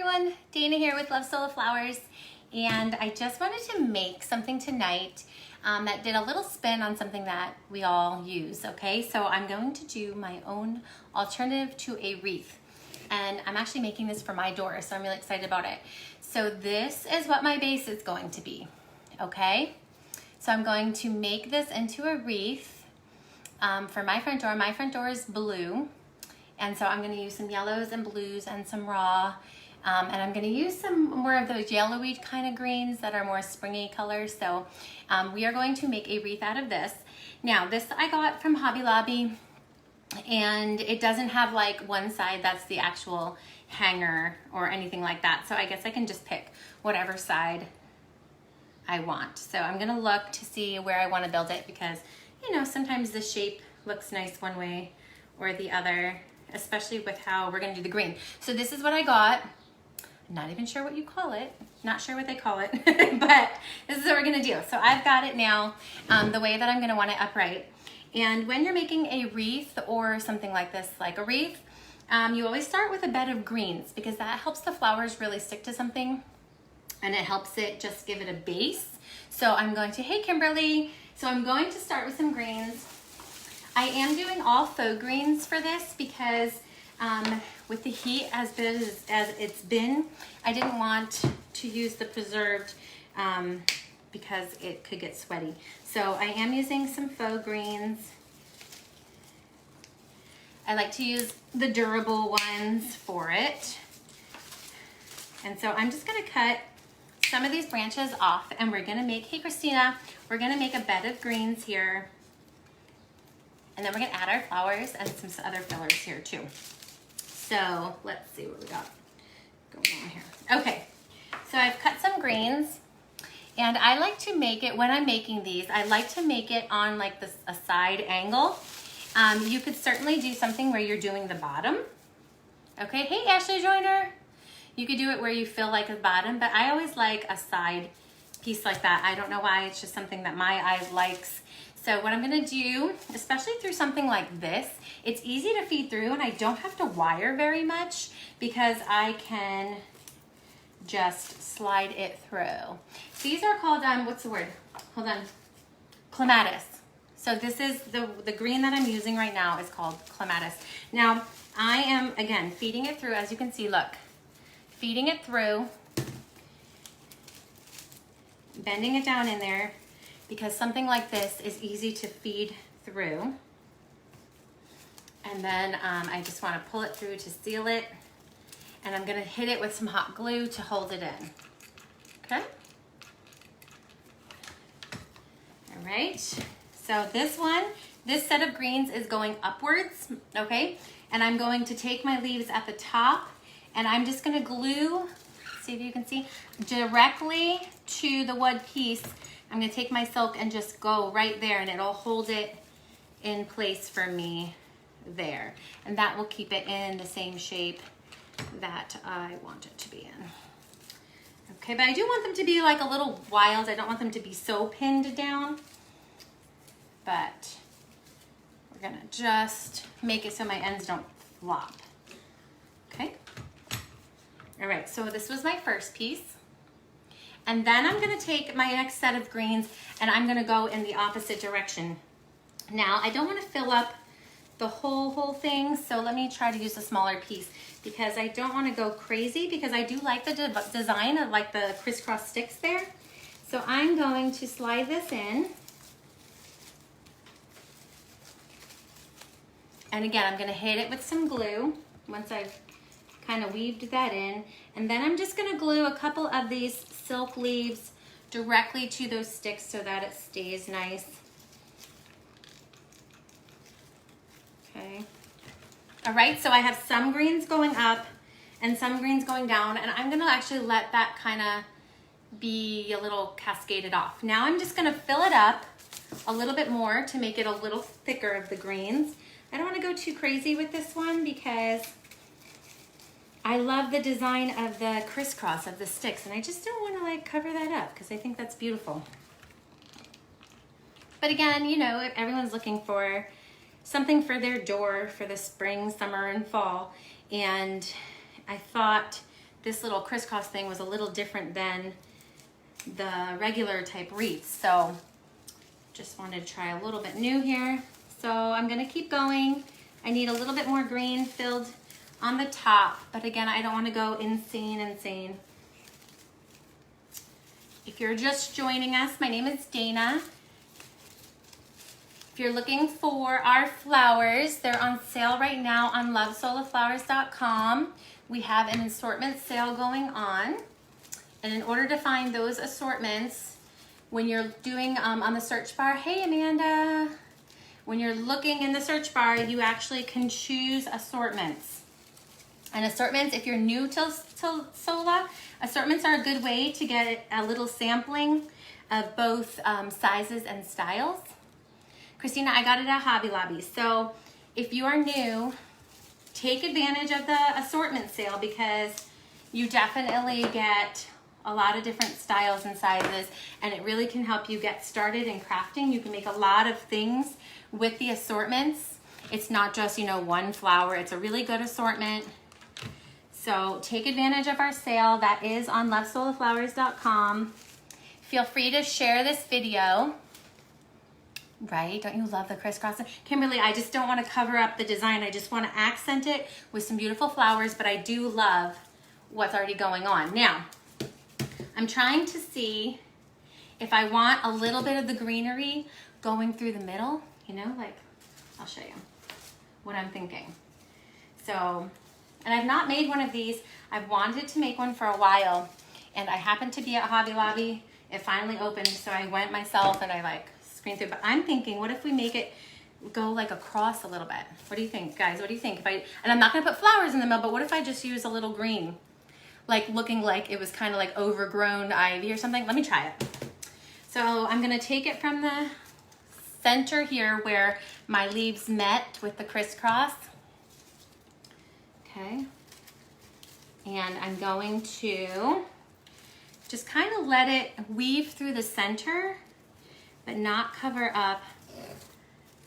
everyone, Dana here with Love Soul of Flowers, and I just wanted to make something tonight that did a little spin on something that we all use, okay? So I'm going to do my own alternative to a wreath, and I'm actually making this for my door, so I'm really excited about it. So this is what my base is going to be, okay? So I'm going to make this into a wreath for my front door. My front door is blue. And so I'm going to use some yellows and blues and some raw. And I'm going to use some more of those yellowy kind of greens that are more springy colors. So we are going to make a wreath out of this. Now this I got from Hobby Lobby, and it doesn't have like one side that's the actual hanger or anything like that. So I guess I can just pick whatever side I want. So I'm going to look to see where I want to build it because, you know, sometimes the shape looks nice one way or the other, especially with how we're gonna do the green. So this is what I got. I'm not even sure what you call it. Not sure what they call it, but this is what we're gonna do. So I've got it now the way that I'm gonna want it upright. And when you're making a wreath or something like this, like a wreath, you always start with a bed of greens because that helps the flowers really stick to something and it helps it just give it a base. So I'm going to, hey Kimberly, so I'm going to start with some greens. I am doing all faux greens for this because with the heat as it's been, I didn't want to use the preserved because it could get sweaty. So I am using some faux greens. I like to use the durable ones for it. And so I'm just gonna cut some of these branches off and we're gonna make, hey Christina, we're gonna make a bed of greens here. And then we're gonna add our flowers and some other fillers here too. So let's see what we got going on here. Okay, so I've cut some greens and I like to make it, when I'm making these, I like to make it on like this, a side angle. You could certainly do something where you're doing the bottom. Okay, hey Ashley Joyner. You could do it where you feel like a bottom, but I always like a side piece like that. I don't know why, it's just something that my eye likes. So what I'm gonna do, especially through something like this, it's easy to feed through and I don't have to wire very much because I can just slide it through. These are called, what's the word? Hold on, clematis. So this is the green that I'm using right now is called clematis. Now I am, again, feeding it through, as you can see, look, feeding it through, bending it down in there, because something like this is easy to feed through. And then I just want to pull it through to seal it. And I'm going to hit it with some hot glue to hold it in. Okay? All right. So this one, this set of greens is going upwards, okay? And I'm going to take my leaves at the top and I'm just going to glue, see if you can see, directly to the wood piece. I'm gonna take my silk and just go right there and it'll hold it in place for me there. And that will keep it in the same shape that I want it to be in. Okay, but I do want them to be like a little wild. I don't want them to be so pinned down, but we're gonna just make it so my ends don't flop. Okay. All right, so this was my first piece. And then I'm gonna take my next set of greens and I'm gonna go in the opposite direction. Now, I don't wanna fill up the whole thing, so let me try to use a smaller piece because I don't wanna go crazy because I do like the design of like the crisscross sticks there. So I'm going to slide this in. And again, I'm gonna hit it with some glue once I've kind of weaved that in, and then I'm just gonna glue a couple of these silk leaves directly to those sticks so that it stays nice. Okay. All right, so I have some greens going up and some greens going down, and I'm gonna actually let that kind of be a little cascaded off. Now I'm just gonna fill it up a little bit more to make it a little thicker of the greens. I don't wanna go too crazy with this one because I love the design of the crisscross of the sticks, and I just don't want to like cover that up because I think that's beautiful. But again, you know, everyone's looking for something for their door for the spring, summer, and fall, and I thought this little crisscross thing was a little different than the regular type wreaths. So just wanted to try a little bit new here. So I'm gonna keep going. I need a little bit more green filled on the top, but again, I don't want to go insane. If you're just joining us, my name is Dana. If you're looking for our flowers, they're on sale right now on lovesoloflowers.com. We have an assortment sale going on. And in order to find those assortments, when you're doing on the search bar, hey Amanda, when you're looking in the search bar, you actually can choose assortments. And assortments, if you're new to Sola, assortments are a good way to get a little sampling of both sizes and styles. Christina, I got it at Hobby Lobby. So if you are new, take advantage of the assortment sale because you definitely get a lot of different styles and sizes, and it really can help you get started in crafting. You can make a lot of things with the assortments. It's not just, you know, one flower. It's a really good assortment. So take advantage of our sale. That is on lovesoloflowers.com. Feel free to share this video. Right? Don't you love the crisscross? Kimberly, I just don't want to cover up the design. I just want to accent it with some beautiful flowers, but I do love what's already going on. Now, I'm trying to see if I want a little bit of the greenery going through the middle, you know, like, I'll show you what I'm thinking. So, and I've not made one of these. I've wanted to make one for a while, and I happened to be at Hobby Lobby. It finally opened, so I went myself and I like screened through. But I'm thinking, what if we make it go like across a little bit? What do you think, guys? What do you think? And I'm not gonna put flowers in the middle, but what if I just use a little green? Like looking like it was kind of like overgrown ivy or something. Let me try it. So I'm gonna take it from the center here where my leaves met with the crisscross. Okay. And I'm going to just kind of let it weave through the center, but not cover up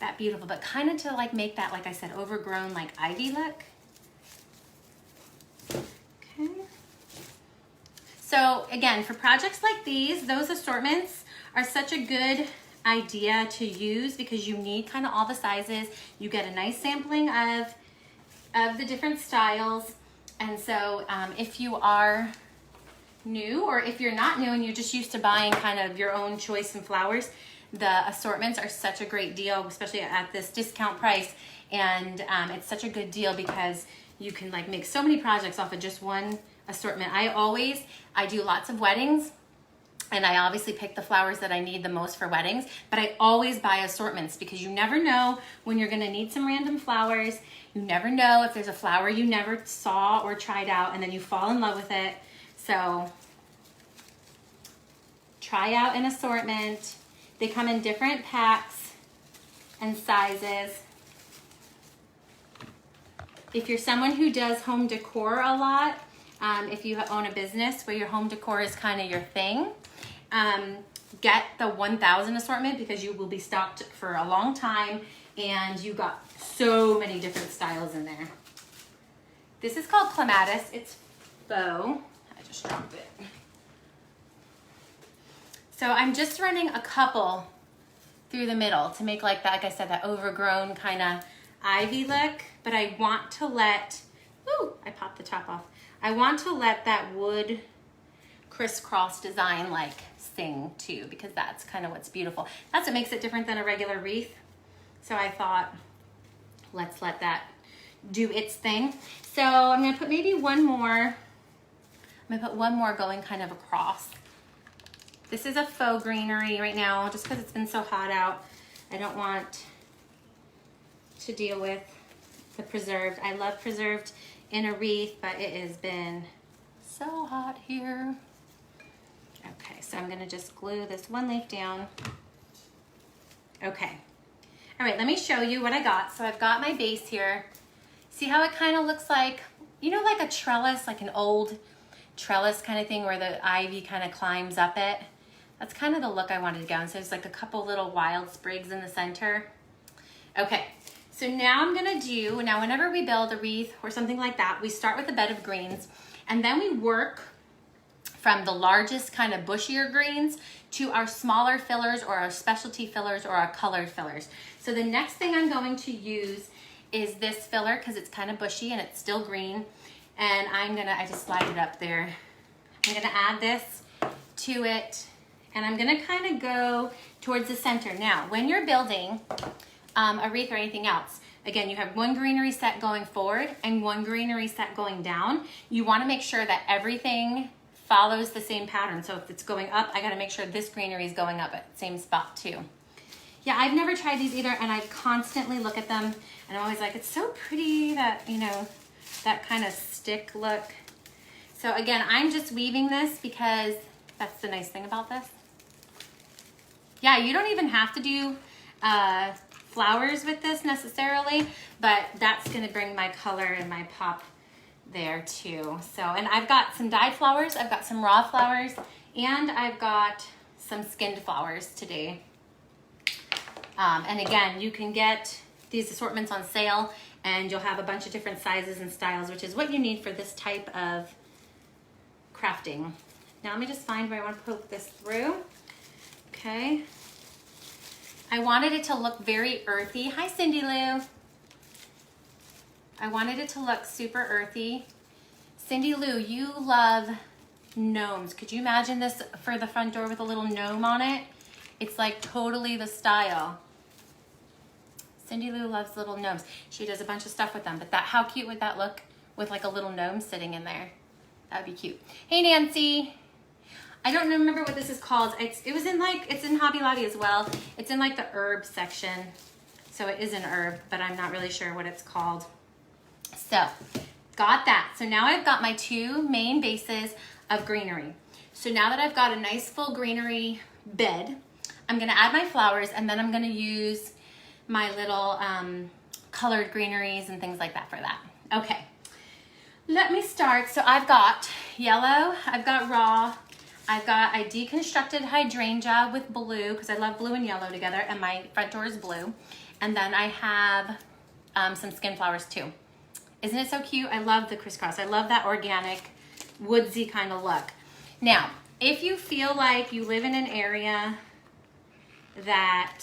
that beautiful, but kind of to like make that, like I said, overgrown like ivy look. Okay. So again, for projects like these, those assortments are such a good idea to use because you need kind of all the sizes. You get a nice sampling of the different styles. And so if you are new, or if you're not new and you're just used to buying kind of your own choice in flowers, the assortments are such a great deal, especially at this discount price. And it's such a good deal because you can like make so many projects off of just one assortment. I do lots of weddings, and I obviously pick the flowers that I need the most for weddings, but I always buy assortments because you never know when you're gonna need some random flowers. You never know if there's a flower you never saw or tried out and then you fall in love with it. So try out an assortment. They come in different packs and sizes. If you're someone who does home decor a lot, if you own a business where your home decor is kind of your thing, get the 1000 assortment because you will be stocked for a long time and you got so many different styles in there. This is called clematis. It's faux. I just dropped it. So I'm just running a couple through the middle to make like that, like I said, that overgrown kind of ivy look, but I want to let, ooh, I popped the top off. I want to let that wood crisscross design like sing too, because that's kind of what's beautiful. That's what makes it different than a regular wreath. So I thought, let's let that do its thing. So I'm gonna put maybe one more. I'm gonna put one more going kind of across. This is a faux greenery right now, just because it's been so hot out. I don't want to deal with the preserved. I love preserved in a wreath, but it has been so hot here. Okay, so I'm gonna just glue this one leaf down. Okay. All right, let me show you what I got. So I've got my base here. See how it kind of looks like, you know, like a trellis, like an old trellis kind of thing where the ivy kind of climbs up it. That's kind of the look I wanted to go. And so there's like a couple little wild sprigs in the center. Okay, so now I'm gonna do, now whenever we build a wreath or something like that, we start with a bed of greens. And then we work from the largest kind of bushier greens to our smaller fillers or our specialty fillers or our colored fillers. So the next thing I'm going to use is this filler because it's kind of bushy and it's still green. And I just slide it up there. I'm gonna add this to it and I'm gonna kind of go towards the center. Now, when you're building a wreath or anything else, again, you have one greenery set going forward and one greenery set going down. You wanna make sure that everything follows the same pattern. So if it's going up, I gotta make sure this greenery is going up at the same spot too. Yeah, I've never tried these either and I constantly look at them and I'm always like, it's so pretty that, you know, that kind of stick look. So again, I'm just weaving this because that's the nice thing about this. Yeah, you don't even have to do flowers with this necessarily, but that's gonna bring my color and my pop there too. So, and I've got some dyed flowers, I've got some raw flowers, and I've got some skinned flowers today. And again, you can get these assortments on sale and you'll have a bunch of different sizes and styles, which is what you need for this type of crafting. Now let me just find where I want to poke this through. Okay. I wanted it to look very earthy. Hi, Cindy Lou. I wanted it to look super earthy. Cindy Lou, you love gnomes. Could you imagine this for the front door with a little gnome on it? It's like totally the style. Cindy Lou loves little gnomes. She does a bunch of stuff with them, but how cute would that look with like a little gnome sitting in there? That would be cute. Hey, Nancy. I don't remember what this is called. It's in Hobby Lobby as well. It's in like the herb section. So it is an herb, but I'm not really sure what it's called. So, got that. So now I've got my two main bases of greenery. So now that I've got a nice full greenery bed, I'm gonna add my flowers and then I'm gonna use my little colored greeneries and things like that for that. Okay, let me start. So I've got yellow, I've got raw, I deconstructed hydrangea with blue because I love blue and yellow together and my front door is blue. And then I have some skin flowers too. Isn't it so cute? I love the crisscross. I love that organic, woodsy kind of look. Now, if you feel like you live in an area that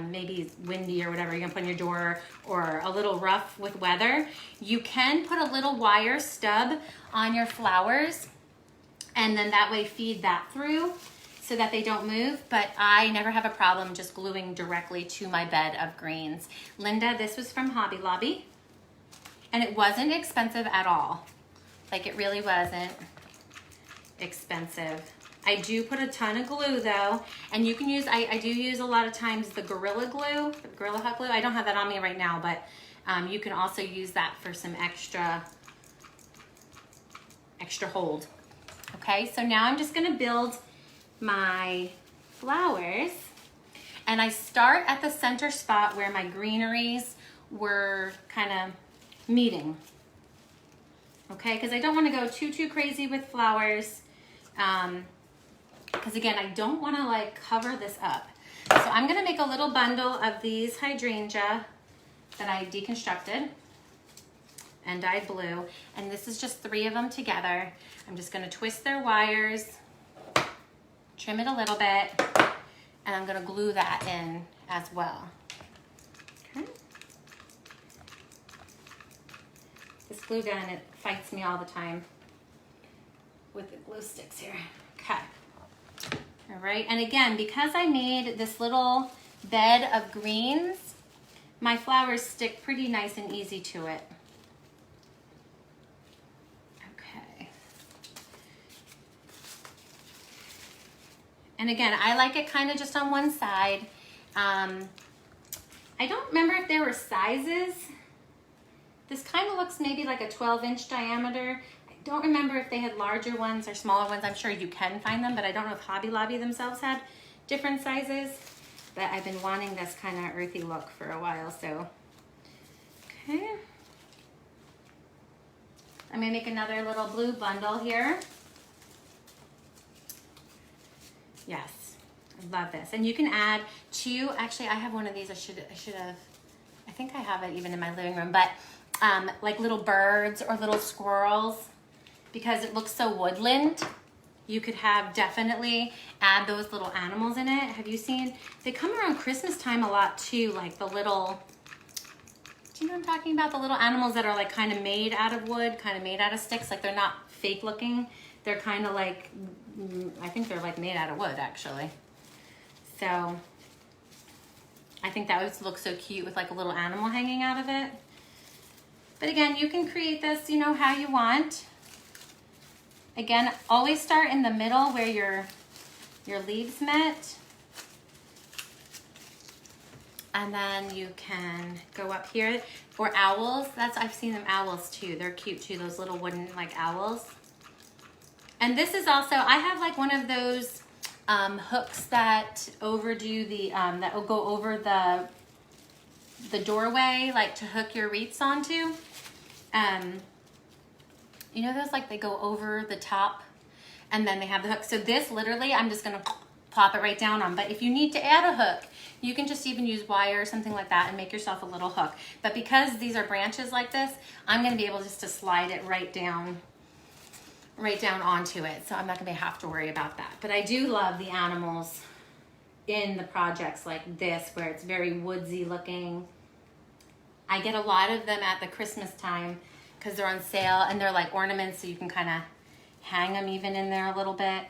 maybe it's windy or whatever, you're gonna put on your door or a little rough with weather, you can put a little wire stub on your flowers and then that way feed that through so that they don't move, but I never have a problem just gluing directly to my bed of greens. Linda, this was from Hobby Lobby and it wasn't expensive at all. Like it really wasn't expensive. I do put a ton of glue though, and you can use, I do use a lot of times the Gorilla Glue, the Gorilla Hot Glue. I don't have that on me right now, but you can also use that for some extra hold. Okay, so now I'm just gonna build my flowers, and I start at the center spot where my greeneries were kind of meeting. Okay, because I don't want to go too crazy with flowers. Because again, I don't want to like cover this up. So I'm going to make a little bundle of these hydrangea that I deconstructed and dyed blue. And this is just 3 of them together. I'm just going to twist their wires, trim it a little bit, and I'm going to glue that in as well. Okay. This glue gun, it fights me all the time with the glue sticks here. Okay. All right, and again, because I made this little bed of greens, my flowers stick pretty nice and easy to it. Okay. And again, I like it kind of just on one side. I don't remember if there were sizes. This kind of looks maybe like a 12-inch diameter. Don't remember if they had larger ones or smaller ones. I'm sure you can find them, but I don't know if Hobby Lobby themselves had different sizes. But I've been wanting this kind of earthy look for a while, so. Okay. I'm gonna make another little blue bundle here. Yes, I love this. And you can add 2, actually I have one of these, I should have, I think I have it even in my living room, but like little birds or little squirrels. because it looks so woodland. You could have definitely add those little animals in it. Have you seen? They come around Christmas time a lot too, like the little, do you know what I'm talking about? The little animals that are like kind of made out of wood, kind of made out of sticks. Like they're not fake looking. They're kind of like, I think they're like made out of wood actually. So I think that would look so cute with like a little animal hanging out of it. But again, you can create this, you know, how you want. Again, always start in the middle where your leaves met. And then you can go up here. For owls, I've seen them owls too. They're cute too, those little wooden like owls. And this is also, I have like one of those hooks that overdo the, that will go over the doorway, like to hook your wreaths onto. You know those, like they go over the top and then they have the hook. So this literally, I'm just gonna plop it right down on. But if you need to add a hook, you can just even use wire or something like that and make yourself a little hook. But because these are branches like this, I'm gonna be able just to slide it right down onto it. So I'm not gonna have to worry about that. But I do love the animals in the projects like this, where it's very woodsy looking. I get a lot of them at the Christmas time because they're on sale and they're like ornaments, so you can kind of hang them even in there a little bit.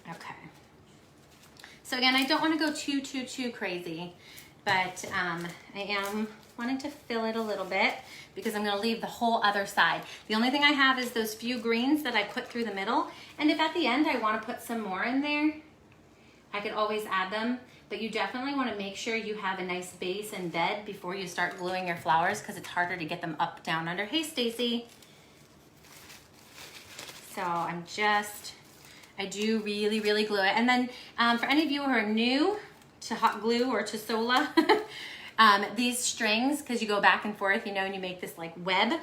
Okay. So again, I don't want to go too crazy, but I am wanting to fill it a little bit because I'm going to leave the whole other side. The only thing I have is those few greens that I put through the middle, and if at the end I want to put some more in there, I could always add them. But you definitely want to make sure you have a nice base and bed before you start gluing your flowers, because it's harder to get them up, down, under. Hey, Stacy. So I do really glue it. And then for any of you who are new to hot glue or to Sola, these strings, because you go back and forth, you know, and you make this like web,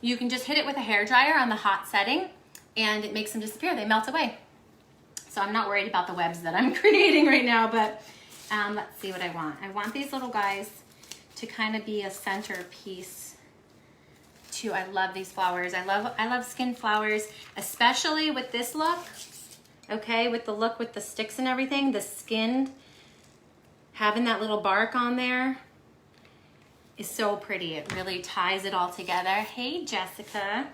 you can just hit it with a hairdryer on the hot setting and it makes them disappear. They melt away. So I'm not worried about the webs that I'm creating right now, but let's see what I want. I want these little guys to kind of be a centerpiece too. I love these flowers. I love skin flowers, especially with this look. Okay, with the look with the sticks and everything, the skin, having that little bark on there is so pretty. It really ties it all together. Hey, Jessica.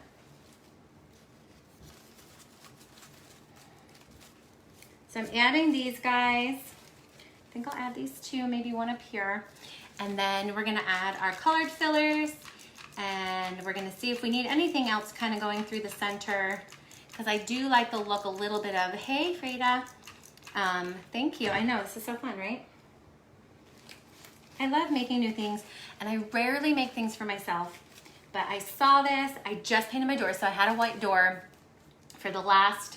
So I'm adding these guys. I think I'll add these two, maybe one up here. And then we're gonna add our colored fillers, and we're gonna see if we need anything else kind of going through the center, because I do like the look a little bit of, hey, Frida. Thank you. I know, this is so fun, right? I love making new things, and I rarely make things for myself, but I saw this. I just painted my door, so I had a white door for the last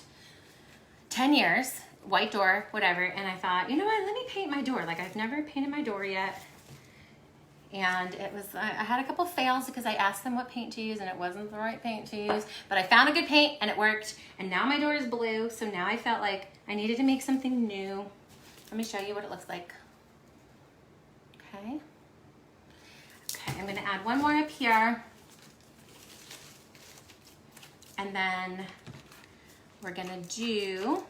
10 years. White door, whatever, and I thought, you know what, let me paint my door. Like, I've never painted my door yet, and it was, I had a couple fails because I asked them what paint to use and it wasn't the right paint to use, but I found a good paint and it worked, and now my door is blue, so now I felt like I needed to make something new. Let me show you what it looks like. Okay, I'm gonna add one more up here, and then we're gonna do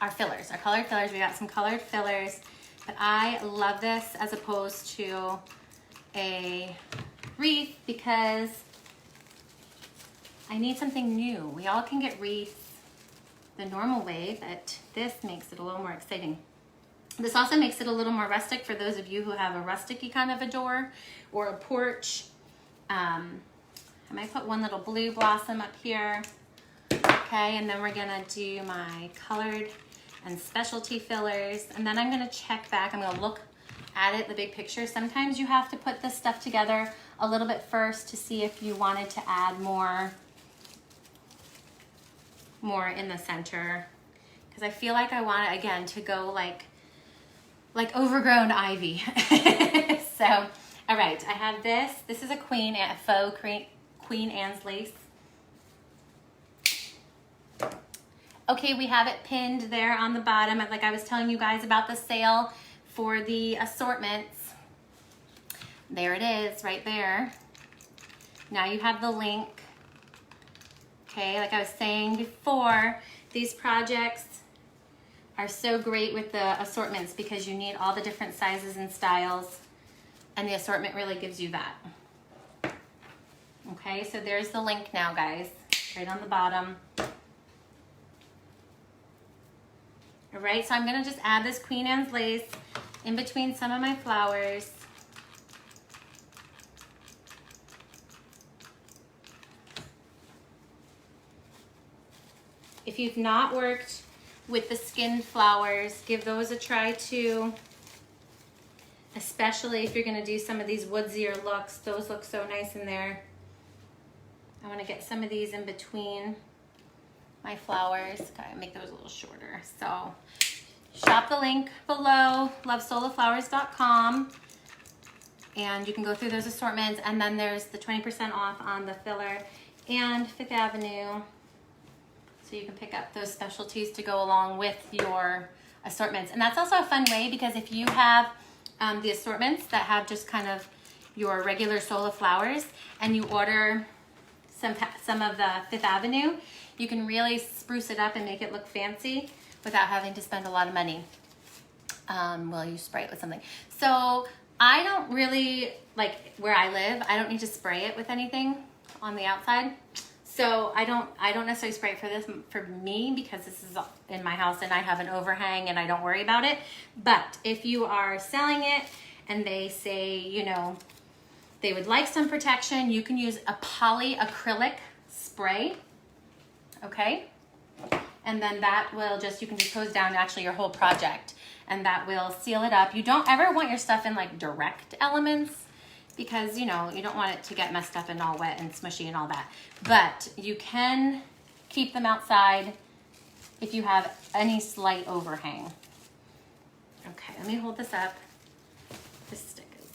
our fillers, our colored fillers. We got some colored fillers, but I love this as opposed to a wreath because I need something new. We all can get wreaths the normal way, but this makes it a little more exciting. This also makes it a little more rustic for those of you who have a rustic-y kind of a door or a porch. I might put one little blue blossom up here. Okay, and then we're gonna do my colored and specialty fillers, and then I'm gonna check back. I'm gonna look at it, the big picture. Sometimes you have to put this stuff together a little bit first to see if you wanted to add more in the center, because I feel like I want it again to go like overgrown ivy. So, all right, I have this. This is a faux Queen Anne's lace. Okay, we have it pinned there on the bottom. Like I was telling you guys about the sale for the assortments. There it is, right there. Now you have the link. Okay, like I was saying before, these projects are so great with the assortments because you need all the different sizes and styles, and the assortment really gives you that. Okay, so there's the link now, guys, right on the bottom. All right, so I'm gonna just add this Queen Anne's lace in between some of my flowers. If you've not worked with the skinned flowers, give those a try too. Especially if you're gonna do some of these woodsier looks. Those look so nice in there. I wanna get some of these in between my flowers. Gotta make those a little shorter. So shop the link below, lovesoloflowers.com, and you can go through those assortments. And then there's the 20% off on the filler and Fifth Avenue. So you can pick up those specialties to go along with your assortments. And that's also a fun way, because if you have the assortments that have just kind of your regular Sola flowers and you order some of the Fifth Avenue, you can really spruce it up and make it look fancy without having to spend a lot of money while you spray it with something. So I don't really, like where I live, I don't need to spray it with anything on the outside. So I don't necessarily spray it for me, because this is in my house and I have an overhang and I don't worry about it. But if you are selling it and they say, you know, they would like some protection, you can use a polyacrylic spray, okay? And then that will you can just hose down actually your whole project, and that will seal it up. You don't ever want your stuff in like direct elements, because you know, you don't want it to get messed up and all wet and smushy and all that. But you can keep them outside if you have any slight overhang. Okay, let me hold this up. This stick is,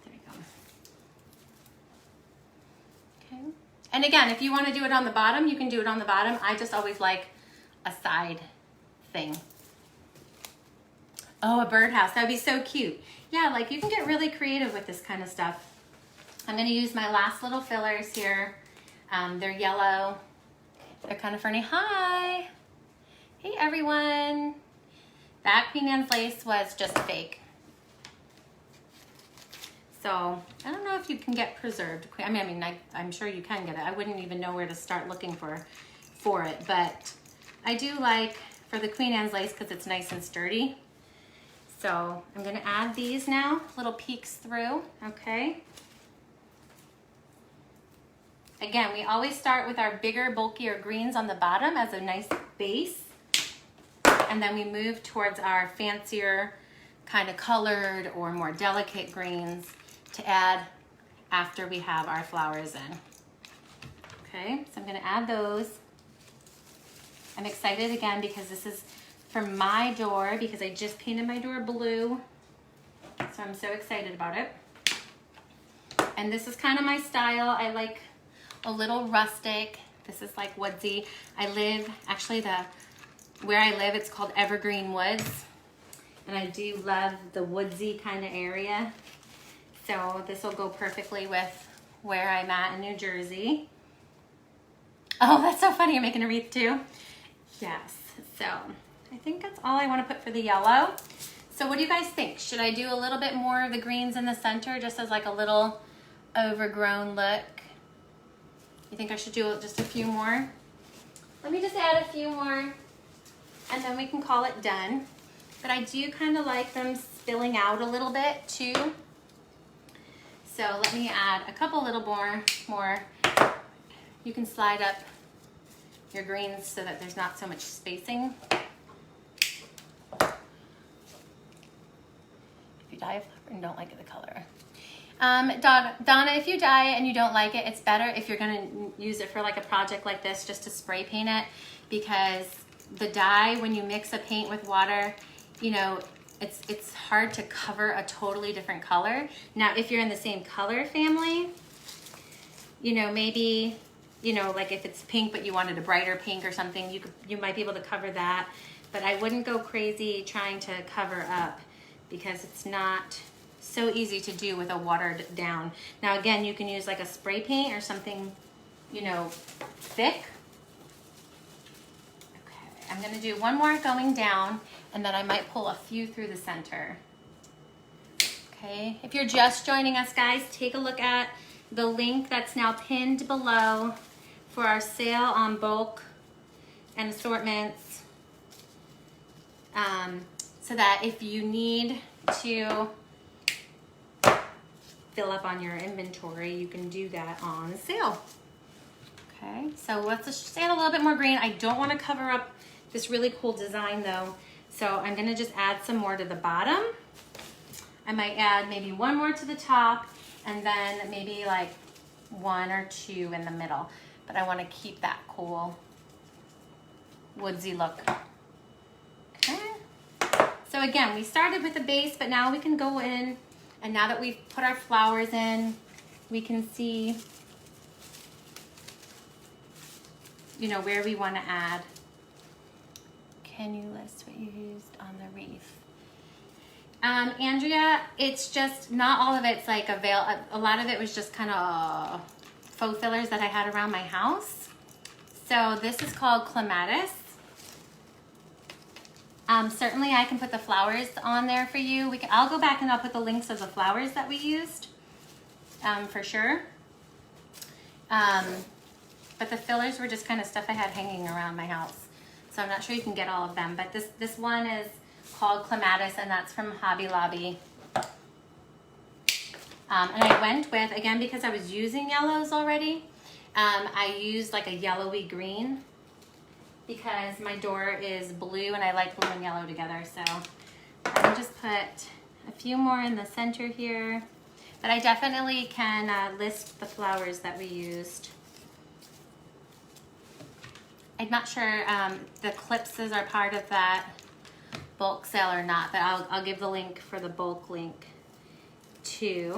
there you go. Okay, and again, if you want to do it on the bottom, you can do it on the bottom. I just always like a side thing. Oh, a birdhouse, that would be so cute. Yeah, like you can get really creative with this kind of stuff. I'm gonna use my last little fillers here. They're yellow. They're kind of funny. Hi. Hey, everyone. That Queen Anne's lace was just fake. So I don't know if you can get preserved. I'm sure you can get it. I wouldn't even know where to start looking for it. But I do like for the Queen Anne's lace because it's nice and sturdy. So I'm gonna add these now, little peeks through, okay? Again, we always start with our bigger, bulkier greens on the bottom as a nice base. And then we move towards our fancier, kind of colored or more delicate greens to add after we have our flowers in. Okay, so I'm gonna add those. I'm excited again because this is for my door, because I just painted my door blue. So I'm so excited about it. And this is kind of my style. I like a little rustic. This is like woodsy. Where I live, it's called Evergreen Woods. And I do love the woodsy kind of area. So this will go perfectly with where I'm at in New Jersey. Oh, that's so funny, you're making a wreath too? Yes, so I think that's all I want to put for the yellow. So what do you guys think? Should I do a little bit more of the greens in the center just as like a little overgrown look? You think I should do just a few more? Let me just add a few more and then we can call it done. But I do kind of like them spilling out a little bit too. So let me add a couple little more. You can slide up your greens so that there's not so much spacing. If you dye a flower and don't like the color. Donna, if you dye it and you don't like it, it's better if you're gonna use it for like a project like this just to spray paint it, because the dye, when you mix a paint with water, you know, it's hard to cover a totally different color. Now, if you're in the same color family, you know, maybe, you know, like if it's pink but you wanted a brighter pink or something, you might be able to cover that. But I wouldn't go crazy trying to cover up, because it's not so easy to do with a watered down. Now again, you can use like a spray paint or something, you know, thick I'm gonna do one more going down, and then I might pull a few through the center. Okay, if you're just joining us, guys, take a look at the link that's now pinned below for our sale on bulk and assortments, so that if you need to fill up on your inventory, you can do that on sale. Okay, so let's just add a little bit more green. I don't want to cover up this really cool design though, so I'm gonna just add some more to the bottom. I might add maybe one more to the top, and then maybe like one or two in the middle, but I want to keep that cool woodsy look. Okay, so again, we started with the base, but now we can go in, and now that we've put our flowers in, we can see, you know, where we want to add. Can you list what you used on the wreath? Andrea, it's just not all of it's like a lot of it was just kind of faux fillers that I had around my house. So this is called clematis. Certainly I can put the flowers on there for you. I'll go back and I'll put the links of the flowers that we used, for sure. But the fillers were just kind of stuff I had hanging around my house. So I'm not sure you can get all of them, but this one is called clematis, and that's from Hobby Lobby. And I went with, again, because I was using yellows already, I used like a yellowy green because my door is blue and I like blue and yellow together. So I'll just put a few more in the center here, but I definitely can list the flowers that we used. I'm not sure the clipses are part of that bulk sale or not, but I'll give the link for the bulk link too.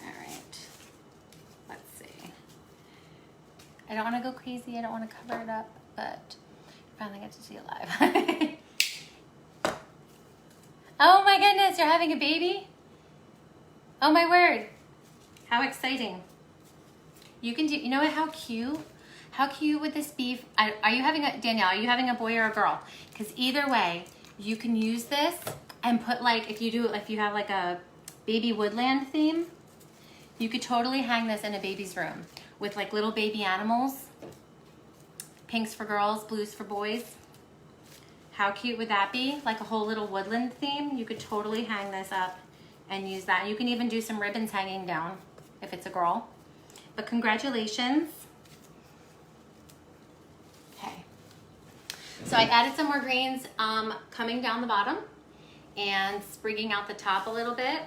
All right, let's see. I don't want to go crazy. I don't want to cover it up, but I finally get to see it live. Oh my goodness, you're having a baby? Oh my word. How exciting. You can do, you know what, how cute? How cute would this be? Are you having a, Danielle, are you having a boy or a girl? Because either way, you can use this and put like, if you have like a baby woodland theme, you could totally hang this in a baby's room with like little baby animals. Pinks for girls, blues for boys. How cute would that be? Like a whole little woodland theme. You could totally hang this up and use that. You can even do some ribbons hanging down if it's a girl. But congratulations. Okay. So I added some more greens coming down the bottom and sprigging out the top a little bit.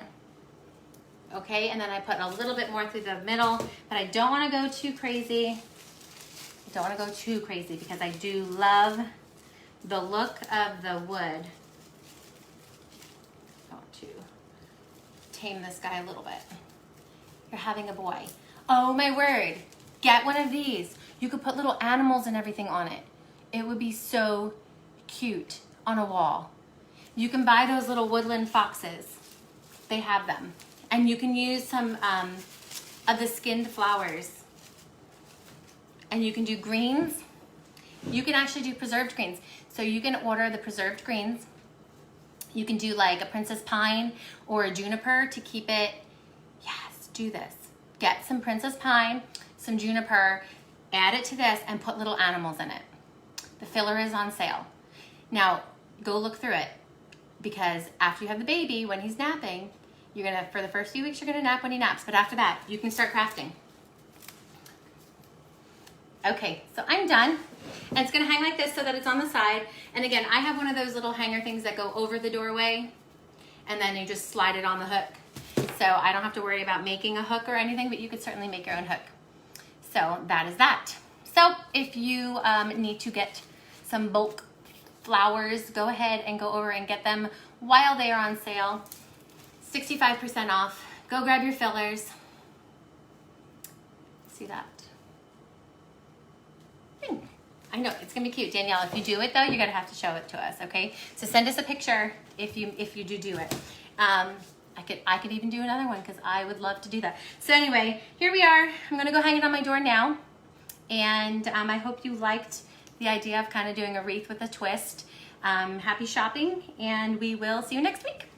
Okay, and then I put a little bit more through the middle, but I don't want to go too crazy. I don't want to go too crazy because I do love the look of the wood. I want to tame this guy a little bit. You're having a boy. Oh my word. Get one of these. You could put little animals and everything on it. It would be so cute on a wall. You can buy those little woodland foxes. They have them. And you can use some of the skinned flowers. And you can do greens. You can actually do preserved greens. So you can order the preserved greens. You can do like a princess pine or a juniper to keep it. Yes, do this. Get some princess pine, some juniper, add it to this and put little animals in it. The filler is on sale. Now, go look through it because after you have the baby, when he's napping, you're gonna, for the first few weeks, you're gonna nap when he naps, but after that, you can start crafting. Okay, so I'm done. And it's gonna hang like this so that it's on the side. And again, I have one of those little hanger things that go over the doorway and then you just slide it on the hook. So I don't have to worry about making a hook or anything, but you could certainly make your own hook. So that is that. So if you need to get some bulk flowers, go ahead and go over and get them while they are on sale. 65% off. Go grab your fillers. See that? I know, it's gonna be cute. Danielle, if you do it though, you're gonna have to show it to us, okay? So send us a picture if you do it. I could even do another one because I would love to do that. So anyway, here we are. I'm gonna go hang it on my door now. And I hope you liked the idea of kind of doing a wreath with a twist. Happy shopping, and we will see you next week.